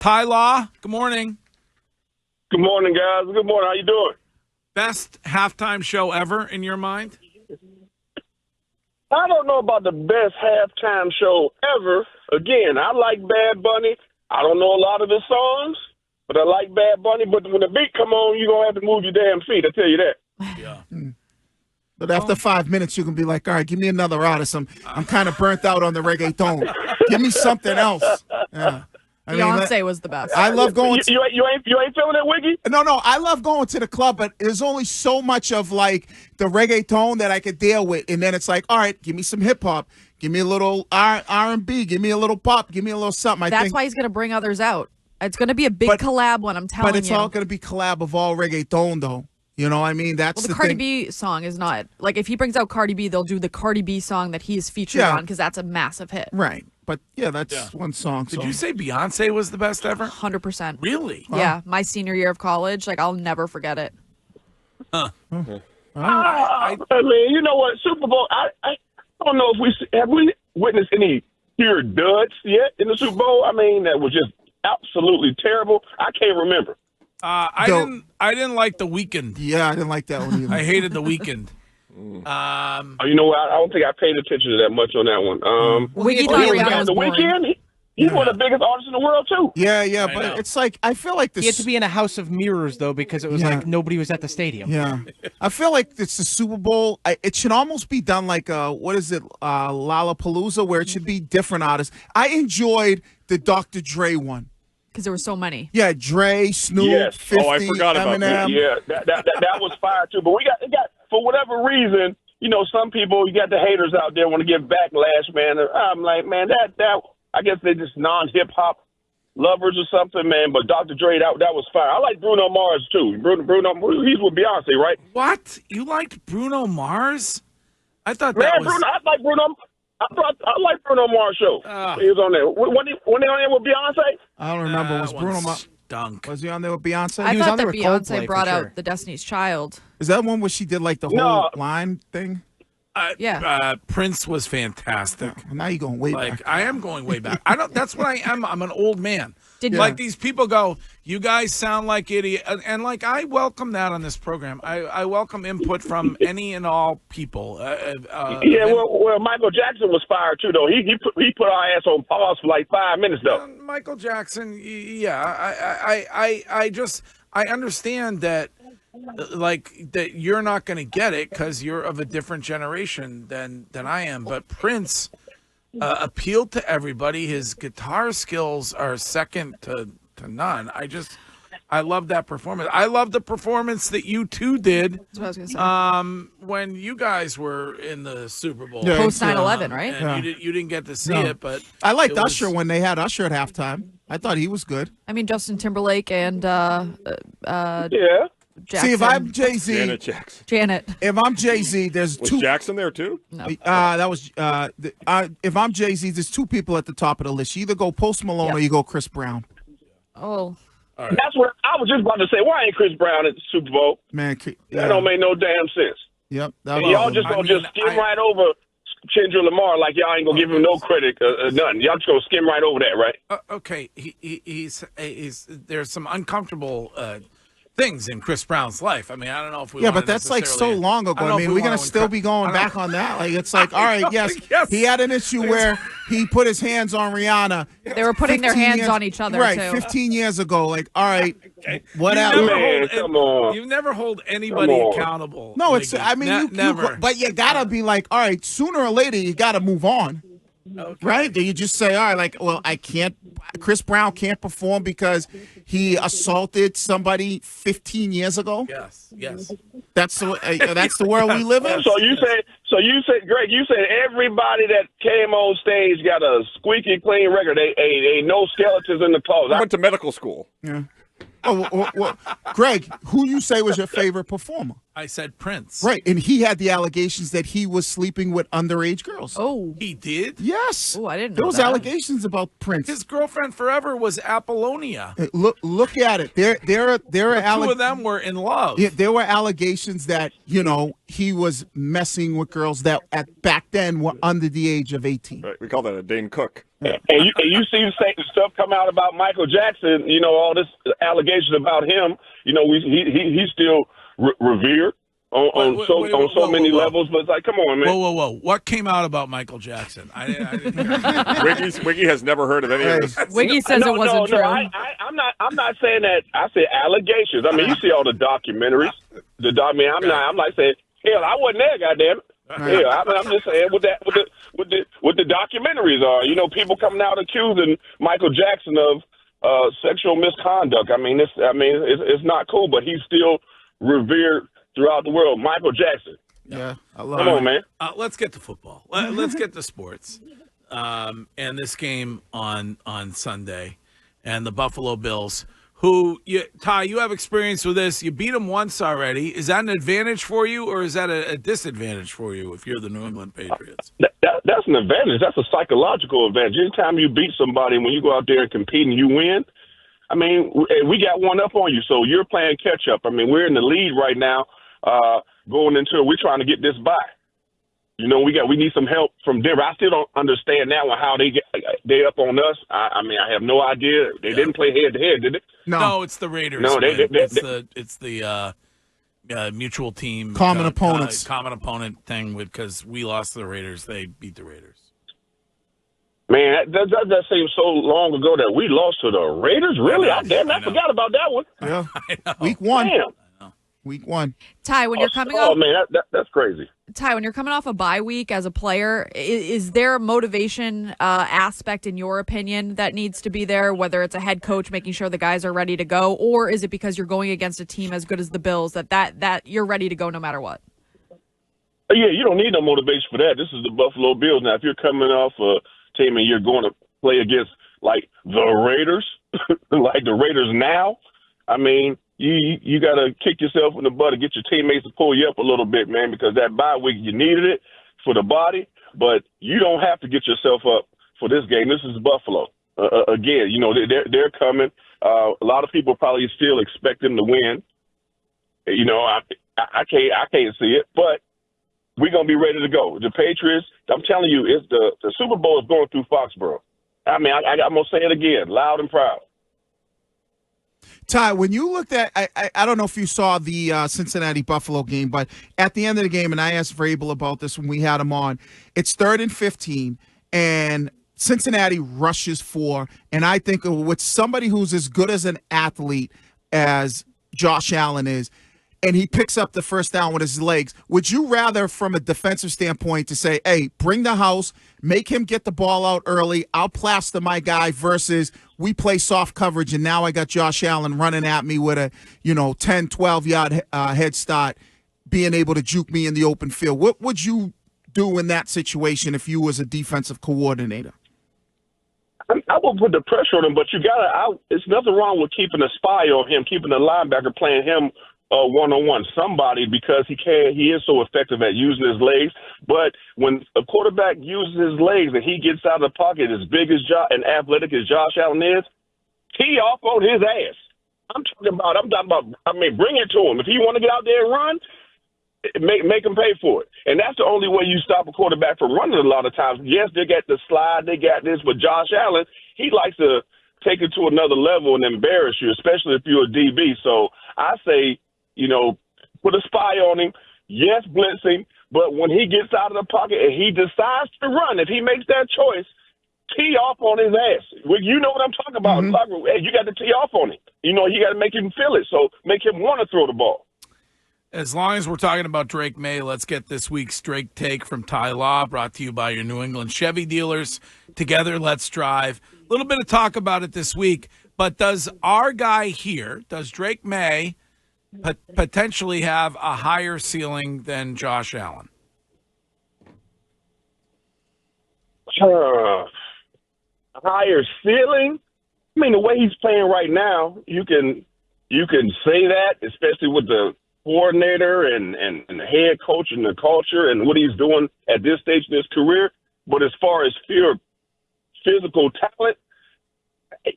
Ty Law, good morning. Good morning, guys. Good morning. How you doing? Best halftime show ever in your mind? I don't know about the best halftime show ever. Again, I like Bad Bunny. I don't know a lot of his songs, but I like Bad Bunny. But when the beat come on, you're going to have to move your damn feet. I tell you that. Yeah. But after 5 minutes, you can be like, all right, give me another artist. I'm kind of burnt out on the reggaeton. Give me something else. Yeah. Beyonce was the best. I love going to... You ain't feeling it, Wiggy? No, I love going to the club, but there's only so much of, like, the reggaeton that I could deal with. And then it's like, all right, give me some hip-hop. Give me a little R&B. Give me a little pop. Give me a little something. That's why he's going to bring others out. It's going to be a big collab one, I'm telling you. But it's all going to be collab of all reggaeton, though. You know what I mean? That's the Cardi B song is not. Like, if he brings out Cardi B, they'll do the Cardi B song that he's featured on because that's a massive hit. Right. But, that's one song. Did you say Beyonce was the best ever? 100%. Really? Yeah. My senior year of college, like, I'll never forget it. Huh. I mean, you know what? Super Bowl, I don't know if have we witnessed any pure duds yet in the Super Bowl? I mean, that was just absolutely terrible. I can't remember. I didn't like The Weeknd. Yeah, I didn't like that one either. I hated The Weeknd. You know what? I don't think I paid attention to that much on that one. Wiggy thought Rihanna was The boring. Weeknd, he's one of the biggest artists in the world too. Yeah, but it's like I feel like this. He had to be in a house of mirrors though, because it was like nobody was at the stadium. Yeah, I feel like it's the Super Bowl. It should almost be done like what is it, Lollapalooza, where it should be different artists. I enjoyed the Dr. Dre one. Because there were so many. Yeah, Dre, Snoop, Yes. 50, I forgot about that. Eminem. Yeah, that was fire too. But we got for whatever reason, you know, some people, you got the haters out there want to give backlash, man. I'm like, man, that I guess they're just non-hip hop lovers or something, man. But Dr. Dre, that was fire. I like Bruno Mars too. Bruno, he's with Beyonce, right? What? You liked Bruno Mars? I thought Man, that was... Bruno, I like Bruno. I like Bruno Mars show. He was on there. When he on there with Beyonce? I don't remember. Was Bruno Mars? Stunk. Was he on there with Beyonce? I was thought on that there with Beyonce Coldplay, brought for out sure. the Destiny's Child. Is that one where she did like the whole line thing? Prince was fantastic. Well, now you're going way back. I am going way back. That's what I am. I'm an old man. Did Like these people go, you guys sound like idiot, and like I welcome that on this program. I welcome input from any and all people. Well, Michael Jackson was fired too, though. He put our ass on pause for like 5 minutes, though. Michael Jackson, I understand that. Like that, you're not going to get it because you're of a different generation than I am. But Prince appealed to everybody. His guitar skills are second to none. I love that performance. I love the performance that you two did. That's what I was going to say. When you guys were in the Super Bowl. Yeah. Post 9/11, right? And you didn't get to see it, but I liked Usher when they had Usher at halftime. I thought he was good. I mean, Justin Timberlake and Yeah. Jackson. See, if I'm Jay-Z, Janet Jackson. Janet. if I'm Jay-Z, there's Was two. Jackson there too? No. That was if I'm Jay-Z, there's two people at the top of the list. You either go Post Malone or you go Chris Brown. Oh. That's what I was just about to say. Why ain't Chris Brown at the Super Bowl? Man, That don't make no damn sense. Yep. Y'all just gonna just skim right over Kendrick Lamar like y'all ain't gonna give him no credit, nothing. Y'all just gonna skim right over that, right? Okay, he's there's some uncomfortable things in Chris Brown's life. I mean, I don't know if we. Yeah, but that's like so long ago. I mean, we're gonna still be going back on that. Like, it's like, all right, yes, he had an issue where he put his hands on Rihanna. They were putting their hands on each other, right? too. 15 years ago. Like, all right, whatever. Man, come on. You never hold anybody accountable. No, it's. Wiggy. I mean, never. but you gotta be like, all right, sooner or later, you gotta move on. Okay. Right? Do you just say, all right, like, well, I can't, Chris Brown can't perform because he assaulted somebody 15 years ago? Yes. That's the world we live in? So you said, Greg, you said everybody that came on stage got a squeaky clean record. They no skeletons in the I closet. went to medical school. Yeah. Oh, well, Greg, who you say was your favorite performer? I said Prince. Right, and he had the allegations that he was sleeping with underage girls. Oh, He did? Yes. oh, I didn't know There was that. allegations about Prince. His girlfriend forever was Apollonia. Look at it. There are Two of them were in love. Yeah, there were allegations that he was messing with girls that back then were under the age of 18. Right. We call that a Dane Cook. And you see the same stuff come out about Michael Jackson. All this allegation about him. He's still revered on so many levels. But it's like, come on, man. Whoa! What came out about Michael Jackson? I didn't Wiggy has never heard of any of this. Wiggy says it wasn't true. I'm not saying that. I said allegations. I mean, you see all the documentaries. I'm like saying, hell, I wasn't there, goddamn it. Yeah, I'm just saying what the documentaries are. People coming out accusing Michael Jackson of sexual misconduct. I mean, it's not cool, but he's still revered throughout the world. Michael Jackson. Yeah, I love Come on, man. Let's get to football. Let's get to sports. And this game on Sunday, and the Buffalo Bills. Ty, you have experience with this. You beat them once already. Is that an advantage for you, or is that a disadvantage for you if you're the New England Patriots? That's an advantage. That's a psychological advantage. Anytime you beat somebody, when you go out there and compete and you win, I mean, we got one up on you, so you're playing catch up. I mean, we're in the lead right now, going into it. We're trying to get this by. We need some help from Denver. I still don't understand now how they up on us. I mean, I have no idea. They didn't play head to head, did they? No, it's the Raiders. No, it's the mutual team common opponents, common opponent thing. Because we lost to the Raiders, they beat the Raiders. Man, that seems so long ago that we lost to the Raiders. Really? I forgot about that one. Yeah, Week 1. Damn. Week 1. Ty, when you're coming off, oh man, that's crazy. Ty, when you're coming off a bye week as a player, is there a motivation aspect, in your opinion, that needs to be there? Whether it's a head coach making sure the guys are ready to go, or is it because you're going against a team as good as the Bills that you're ready to go no matter what? Yeah, you don't need no motivation for that. This is the Buffalo Bills. Now, if you're coming off a team and you're going to play against like the Raiders, like the Raiders now, I mean, you got to kick yourself in the butt and get your teammates to pull you up a little bit, man, because that bye week, you needed it for the body, but you don't have to get yourself up for this game. This is Buffalo. Again, they're coming. A lot of people probably still expect them to win. I can't see it, but we're going to be ready to go. The Patriots, I'm telling you, it's the Super Bowl is going through Foxborough. I mean, I'm going to say it again, loud and proud. Ty, when you looked at, I don't know if you saw the Cincinnati-Buffalo game, but at the end of the game, and I asked Vrabel about this when we had him on, it's 3rd and 15, and Cincinnati rushes 4, and I think with somebody who's as good as an athlete as Josh Allen is, and he picks up the first down with his legs, would you rather, from a defensive standpoint, to say, hey, bring the house, make him get the ball out early, I'll plaster my guy, versus we play soft coverage, and now I got Josh Allen running at me with a 10, 12-yard head start, being able to juke me in the open field? What would you do in that situation if you was a defensive coordinator? I will put the pressure on him, but it's nothing wrong with keeping a spy on him, keeping the linebacker, playing him one-on-one, somebody, because he is so effective at using his legs. But when a quarterback uses his legs and he gets out of the pocket, as big as and athletic as Josh Allen is, tee off on his ass. I'm talking about, I mean, bring it to him. If he want to get out there and run, make him pay for it. And that's the only way you stop a quarterback from running a lot of times. Yes, they got the slide, they got this, but Josh Allen, he likes to take it to another level and embarrass you, especially if you're a DB. So I say, put a spy on him. Yes, blitz him. But when he gets out of the pocket and he decides to run, if he makes that choice, tee off on his ass. Well, you know what I'm talking about. Mm-hmm. Hey, you got to tee off on him. You got to make him feel it. So make him want to throw the ball. As long as we're talking about Drake Maye, let's get this week's Drake Take from Ty Law, brought to you by your New England Chevy dealers. Together, let's drive. A little bit of talk about it this week, but does our guy here, does Drake Maye potentially have a higher ceiling than Josh Allen? Higher ceiling? I mean, the way he's playing right now, you can say that, especially with the coordinator and the head coach and the culture and what he's doing at this stage in his career. But as far as pure physical talent,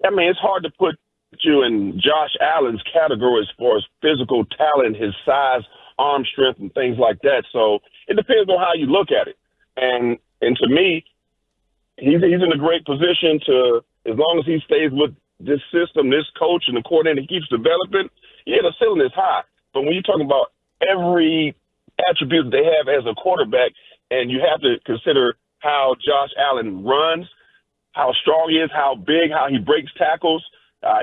I mean, it's hard to put you in Josh Allen's category as far as physical talent, his size, arm strength, and things like that. So it depends on how you look at it. And to me, he's in a great position to, as long as he stays with this system, this coach, and the coordinator he keeps developing, yeah, the ceiling is high. But when you're talking about every attribute that they have as a quarterback, and you have to consider how Josh Allen runs, how strong he is, how big, how he breaks tackles,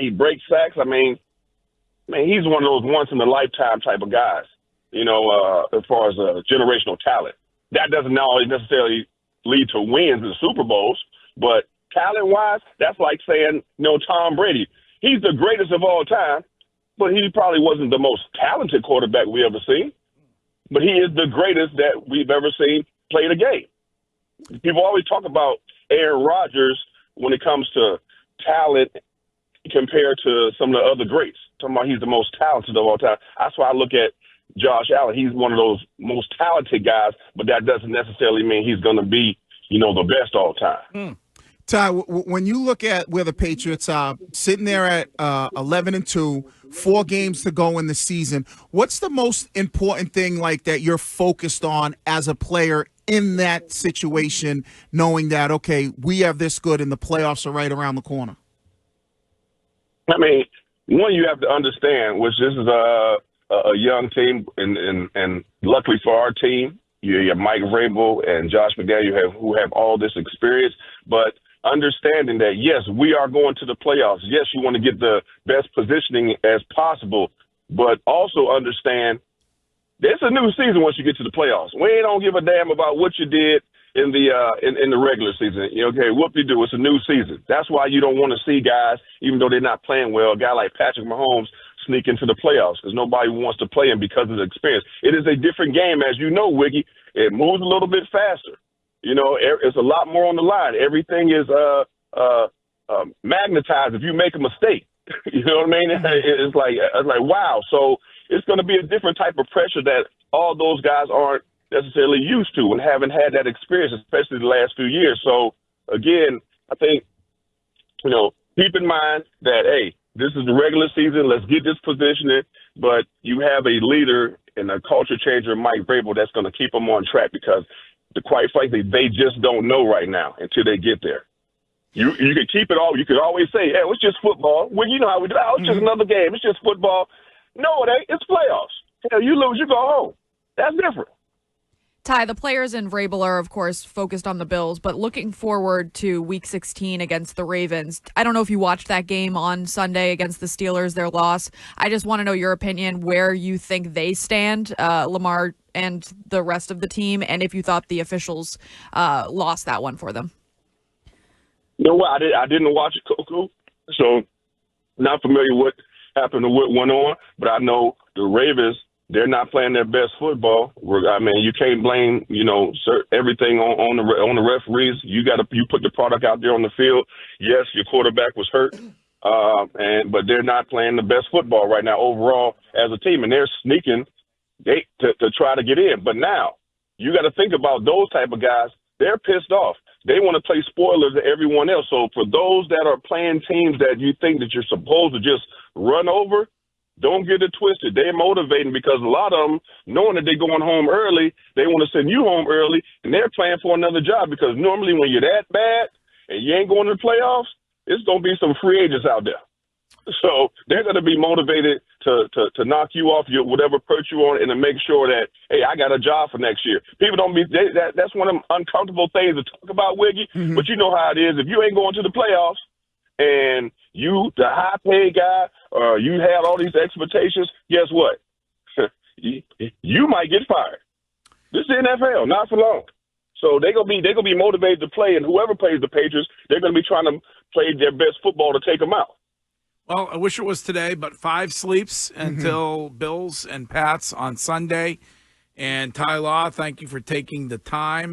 he breaks sacks. I mean, he's one of those once-in-a-lifetime type of guys, as far as generational talent. That doesn't always necessarily lead to wins in Super Bowls, but talent-wise, that's like saying, Tom Brady. He's the greatest of all time, but he probably wasn't the most talented quarterback we ever seen. But he is the greatest that we've ever seen play the game. People always talk about Aaron Rodgers when it comes to talent compared to some of the other greats. Talking about he's the most talented of all time. That's why I look at Josh Allen. He's one of those most talented guys, but that doesn't necessarily mean he's going to be, the best all time. Ty, when you look at where the Patriots are sitting there at 11-2, 4 games to go in the season, what's the most important thing like that you're focused on as a player in that situation, knowing that, okay, we have this good and the playoffs are right around the corner? I mean, one, you have to understand, which this is a young team, and luckily for our team, you have Mike Vrabel and Josh McDaniel who have all this experience, but understanding that, yes, we are going to the playoffs. Yes, you want to get the best positioning as possible, but also understand there's a new season once you get to the playoffs. We don't give a damn about what you did in the in the regular season. Okay, whoop-de-doo, it's a new season. That's why you don't want to see guys, even though they're not playing well, a guy like Patrick Mahomes sneak into the playoffs because nobody wants to play him because of the experience. It is a different game, as you know, Wiggy. It moves a little bit faster. It's a lot more on the line. Everything is magnetized if you make a mistake. You know what I mean? It's like wow. So it's going to be a different type of pressure that all those guys aren't necessarily used to and haven't had that experience, especially the last few years. So again, I think, keep in mind that, hey, this is the regular season. Let's get this positioning. But you have a leader and a culture changer, Mike Vrabel, that's going to keep them on track because, quite frankly, they just don't know right now until they get there. You can keep it all. You could always say, hey, it's just football. Well, you know how we do it. Oh, it's just another game. It's just football. No, it ain't. It's playoffs. Hell, you lose, you go home. That's different. Ty, the players in Vrabel are, of course, focused on the Bills, but looking forward to Week 16 against the Ravens. I don't know if you watched that game on Sunday against the Steelers, their loss. I just want to know your opinion, where you think they stand, Lamar and the rest of the team, and if you thought the officials lost that one for them. You know what? I didn't watch it, Coco, so not familiar with what happened or what went on, but I know the Ravens, they're not playing their best football. I mean, you can't blame, everything on the referees. You put the product out there on the field. Yes, your quarterback was hurt, but they're not playing the best football right now overall as a team, and they're sneaking to try to get in. But now you got to think about those type of guys. They're pissed off. They want to play spoilers to everyone else. So for those that are playing teams that you think that you're supposed to just run over, don't get it twisted. They're motivating because a lot of them, knowing that they're going home early, they want to send you home early, and they're playing for another job because normally when you're that bad and you ain't going to the playoffs, it's going to be some free agents out there. So they're going to be motivated to knock you off your whatever perch you on and to make sure that, hey, I got a job for next year. People don't be that's one of them uncomfortable things to talk about, Wiggy. Mm-hmm. But you know how it is. If you ain't going to the playoffs and you, the high-paid guy, you have all these expectations, guess what? you might get fired. This is the NFL, not for long. So they're gonna be motivated to play, and whoever plays the Patriots, they're gonna be trying to play their best football to take them out. Well, I wish it was today, but 5 sleeps until Bills and Pats on Sunday. And Ty Law, thank you for taking the time.